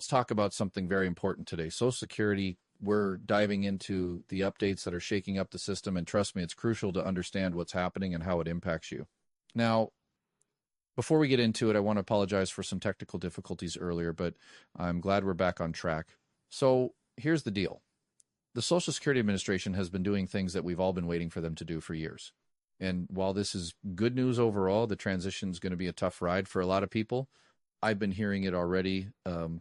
Let's talk about something very important today. Social Security, we're diving into the updates that are shaking up the system, and trust me, it's crucial to understand what's happening and how it impacts you. Now, before we get into it, I want to apologize for some technical difficulties earlier, but I'm glad we're back on track. So here's the deal. The Social Security Administration has been doing things that we've all been waiting for them to do for years. And while this is good news overall, the transition is going to be a tough ride for a lot of people. I've been hearing it already.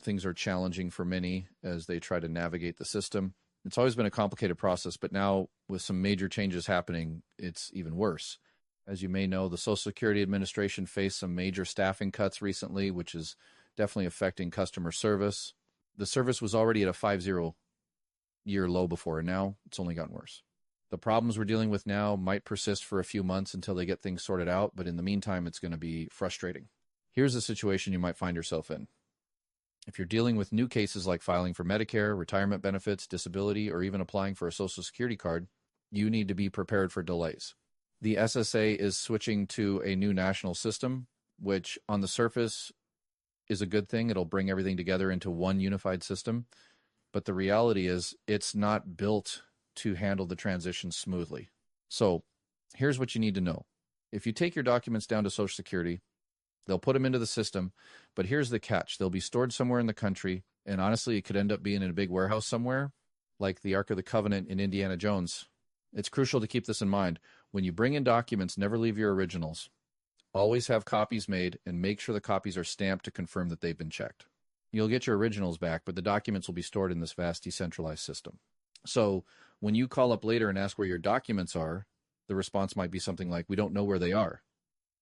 Things are challenging for many as they try to navigate the system. It's always been a complicated process, but now with some major changes happening, it's even worse. As you may know, the Social Security Administration faced some major staffing cuts recently, which is definitely affecting customer service. The service was already at a 50-year low before, and now it's only gotten worse. The problems we're dealing with now might persist for a few months until they get things sorted out, but in the meantime, it's going to be frustrating. Here's a situation you might find yourself in. If you're dealing with new cases like filing for Medicare, retirement benefits, disability, or even applying for a Social Security card, you need to be prepared for delays. The SSA is switching to a new national system, which on the surface is a good thing. It'll bring everything together into one unified system. But the reality is it's not built to handle the transition smoothly. So here's what you need to know. If you take your documents down to Social Security, they'll put them into the system, but here's the catch. They'll be stored somewhere in the country, and honestly, it could end up being in a big warehouse somewhere, like the Ark of the Covenant in Indiana Jones. It's crucial to keep this in mind. When you bring in documents, never leave your originals. Always have copies made, and make sure the copies are stamped to confirm that they've been checked. You'll get your originals back, but the documents will be stored in this vast decentralized system. So when you call up later and ask where your documents are, the response might be something like, "We don't know where they are."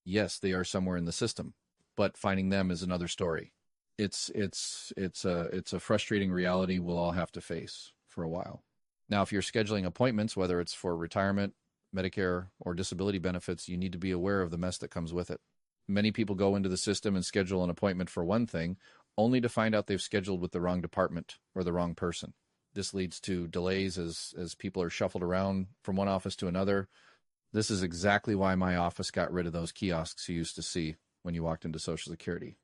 Yes, they are somewhere in the system, but finding them is another story. It's a frustrating reality we'll all have to face for a while. Now, if you're scheduling appointments, whether it's for retirement, Medicare, or disability benefits, you need to be aware of the mess that comes with it. Many people go into the system and schedule an appointment for one thing, only to find out they've scheduled with the wrong department or the wrong person. This leads to delays as people are shuffled around from one office to another. This is exactly why my office got rid of those kiosks you used to see when you walked into Social Security.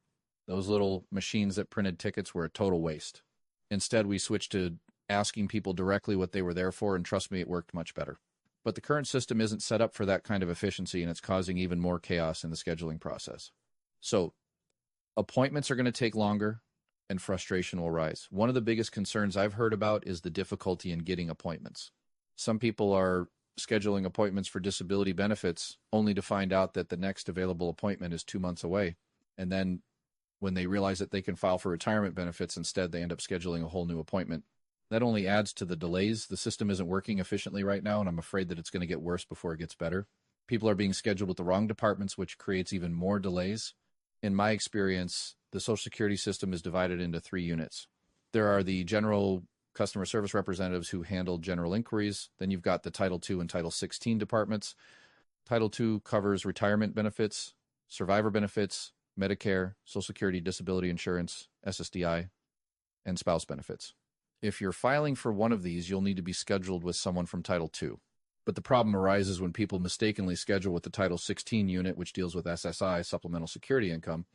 Those little machines that printed tickets were a total waste. Instead, we switched to asking people directly what they were there for, and trust me, it worked much better. But the current system isn't set up for that kind of efficiency, and it's causing even more chaos in the scheduling process. So, appointments are going to take longer, and frustration will rise. One of the biggest concerns I've heard about is the difficulty in getting appointments. Some people are scheduling appointments for disability benefits only to find out that the next available appointment is 2 months away. And then when they realize that they can file for retirement benefits instead, they end up scheduling a whole new appointment. That only adds to the delays. The system isn't working efficiently right now, and I'm afraid that it's going to get worse before it gets better. People are being scheduled with the wrong departments, which creates even more delays. In my experience, the Social Security system is divided into 3 units. There are the general customer service representatives who handle general inquiries. Then you've got the Title II and Title 16 departments. Title II covers retirement benefits, survivor benefits, Medicare, Social Security, disability insurance, SSDI, and spouse benefits. If you're filing for one of these, you'll need to be scheduled with someone from Title II. But the problem arises when people mistakenly schedule with the Title 16 unit, which deals with SSI, Supplemental Security Income,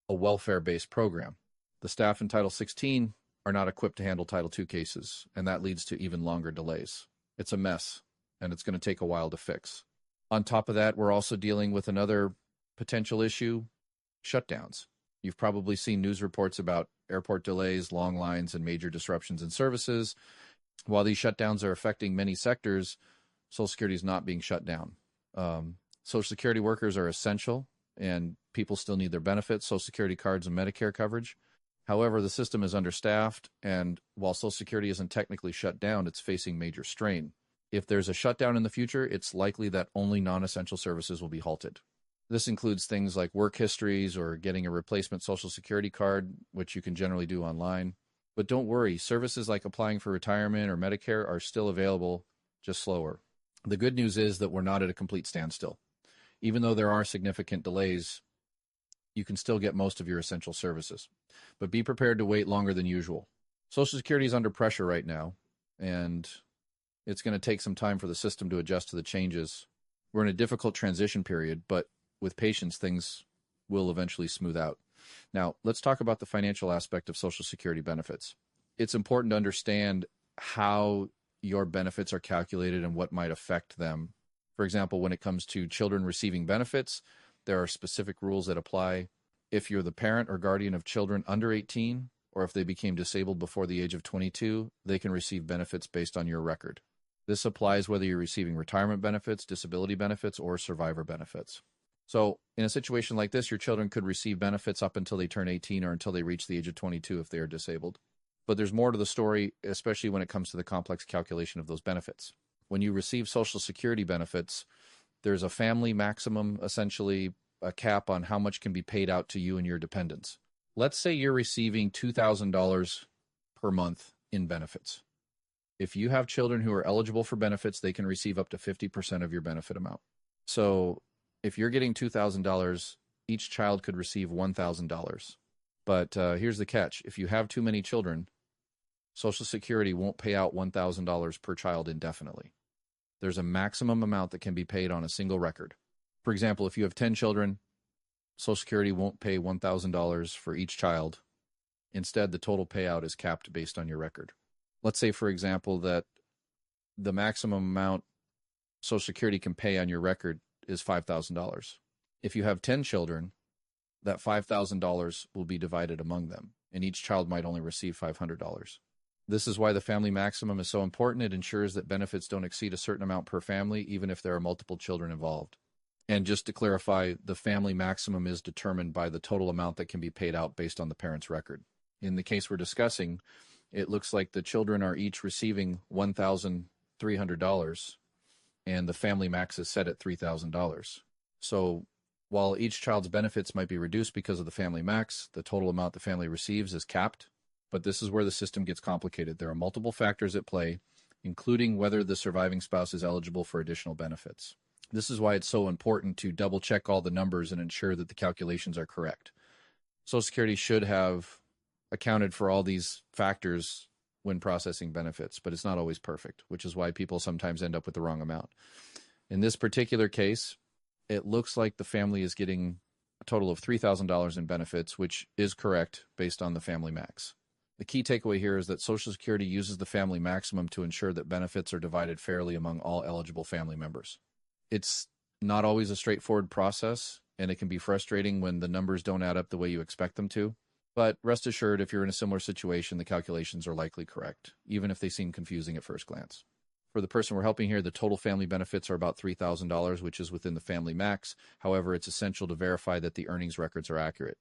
a welfare-based program. The staff in Title 16 are not equipped to handle Title II cases, and that leads to even longer delays. It's a mess, and it's going to take a while to fix. On top of that, we're also dealing with another potential issue, shutdowns. You've probably seen news reports about airport delays, long lines, and major disruptions in services. While these shutdowns are affecting many sectors, Social Security is not being shut down. Social Security workers are essential, and people still need their benefits, Social Security cards, and Medicare coverage. However, the system is understaffed, and while Social Security isn't technically shut down, it's facing major strain. If there's a shutdown in the future, it's likely that only non-essential services will be halted. This includes things like work histories or getting a replacement Social Security card, which you can generally do online. But don't worry, services like applying for retirement or Medicare are still available, just slower. The good news is that we're not at a complete standstill. Even though there are significant delays, you can still get most of your essential services. But be prepared to wait longer than usual. Social Security is under pressure right now, and it's going to take some time for the system to adjust to the changes. We're in a difficult transition period, but with patience, things will eventually smooth out. Now, let's talk about the financial aspect of Social Security benefits. It's important to understand how your benefits are calculated and what might affect them. For example, when it comes to children receiving benefits, there are specific rules that apply. If you're the parent or guardian of children under 18, or if they became disabled before the age of 22, they can receive benefits based on your record. This applies whether you're receiving retirement benefits, disability benefits, or survivor benefits. So in a situation like this, your children could receive benefits up until they turn 18 or until they reach the age of 22 if they are disabled. But there's more to the story, especially when it comes to the complex calculation of those benefits. When you receive Social Security benefits, there's a family maximum, essentially a cap on how much can be paid out to you and your dependents. Let's say you're receiving $2,000 per month in benefits. If you have children who are eligible for benefits, they can receive up to 50% of your benefit amount. So if you're getting $2,000, each child could receive $1,000. But here's the catch. If you have too many children, Social Security won't pay out $1,000 per child indefinitely. There's a maximum amount that can be paid on a single record. For example, if you have 10 children, Social Security won't pay $1,000 for each child. Instead, the total payout is capped based on your record. Let's say, for example, that the maximum amount Social Security can pay on your record is $5,000. If you have 10 children, that $5,000 will be divided among them, and each child might only receive $500. This is why the family maximum is so important. It ensures that benefits don't exceed a certain amount per family, even if there are multiple children involved. And just to clarify, the family maximum is determined by the total amount that can be paid out based on the parent's record. In the case we're discussing, it looks like the children are each receiving $1,300, and the family max is set at $3,000. So while each child's benefits might be reduced because of the family max, the total amount the family receives is capped. But this is where the system gets complicated. There are multiple factors at play, including whether the surviving spouse is eligible for additional benefits. This is why it's so important to double check all the numbers and ensure that the calculations are correct. Social Security should have accounted for all these factors when processing benefits, but it's not always perfect, which is why people sometimes end up with the wrong amount. In this particular case, it looks like the family is getting a total of $3,000 in benefits, which is correct based on the family max. The key takeaway here is that Social Security uses the family maximum to ensure that benefits are divided fairly among all eligible family members. It's not always a straightforward process, and it can be frustrating when the numbers don't add up the way you expect them to. But rest assured, if you're in a similar situation, the calculations are likely correct, even if they seem confusing at first glance. For the person we're helping here, the total family benefits are about $3,000, which is within the family max. However, it's essential to verify that the earnings records are accurate.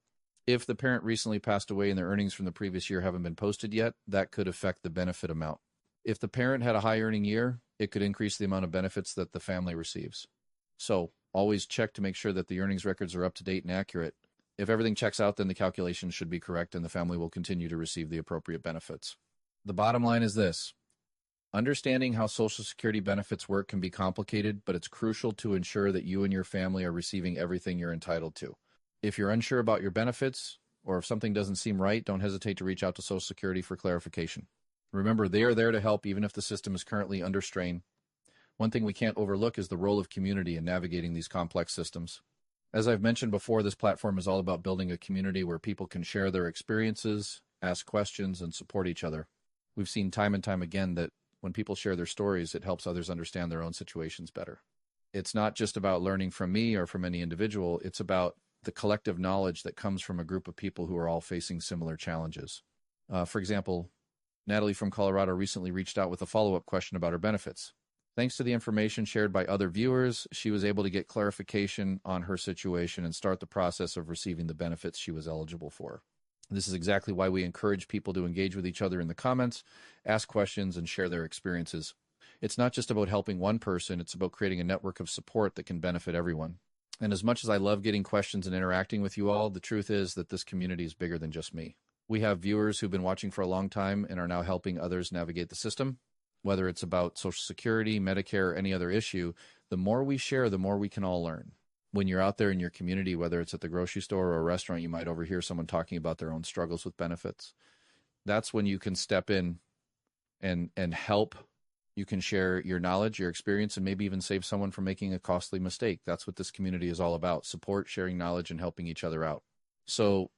If the parent recently passed away and their earnings from the previous year haven't been posted yet, that could affect the benefit amount. If the parent had a high earning year, it could increase the amount of benefits that the family receives. So always check to make sure that the earnings records are up to date and accurate. If everything checks out, then the calculations should be correct and the family will continue to receive the appropriate benefits. The bottom line is this. Understanding how Social Security benefits work can be complicated, but it's crucial to ensure that you and your family are receiving everything you're entitled to. If you're unsure about your benefits, or if something doesn't seem right, don't hesitate to reach out to Social Security for clarification. Remember, they are there to help even if the system is currently under strain. One thing we can't overlook is the role of community in navigating these complex systems. As I've mentioned before, this platform is all about building a community where people can share their experiences, ask questions, and support each other. We've seen time and time again that when people share their stories, it helps others understand their own situations better. It's not just about learning from me or from any individual, it's about the collective knowledge that comes from a group of people who are all facing similar challenges. For example, Natalie from Colorado recently reached out with a follow-up question about her benefits. Thanks to the information shared by other viewers, she was able to get clarification on her situation and start the process of receiving the benefits she was eligible for. This is exactly why we encourage people to engage with each other in the comments, ask questions, and share their experiences. It's not just about helping one person, it's about creating a network of support that can benefit everyone. And as much as I love getting questions and interacting with you all, the truth is that this community is bigger than just me. We have viewers who've been watching for a long time and are now helping others navigate the system. Whether it's about Social Security, Medicare, or any other issue, the more we share, the more we can all learn. When you're out there in your community, whether it's at the grocery store or a restaurant, you might overhear someone talking about their own struggles with benefits. That's when you can step in and help. You can share your knowledge, your experience, and maybe even save someone from making a costly mistake. That's what this community is all about: support, sharing knowledge, and helping each other out. So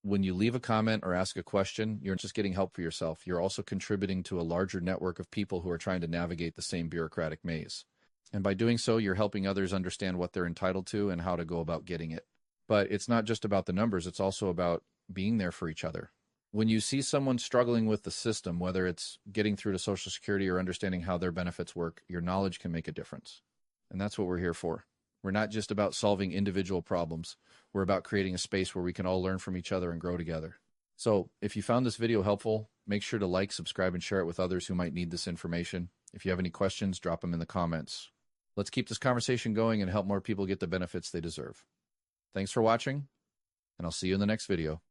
When you leave a comment or ask a question, you're just getting help for yourself. You're also contributing to a larger network of people who are trying to navigate the same bureaucratic maze. And by doing so, you're helping others understand what they're entitled to and how to go about getting it. But it's not just about the numbers, it's also about being there for each other. When you see someone struggling with the system, whether it's getting through to Social Security or understanding how their benefits work, your knowledge can make a difference. And that's what we're here for. We're not just about solving individual problems. We're about creating a space where we can all learn from each other and grow together. So if you found this video helpful, make sure to like, subscribe, and share it with others who might need this information. If you have any questions, drop them in the comments. Let's keep this conversation going and help more people get the benefits they deserve. Thanks for watching, and I'll see you in the next video.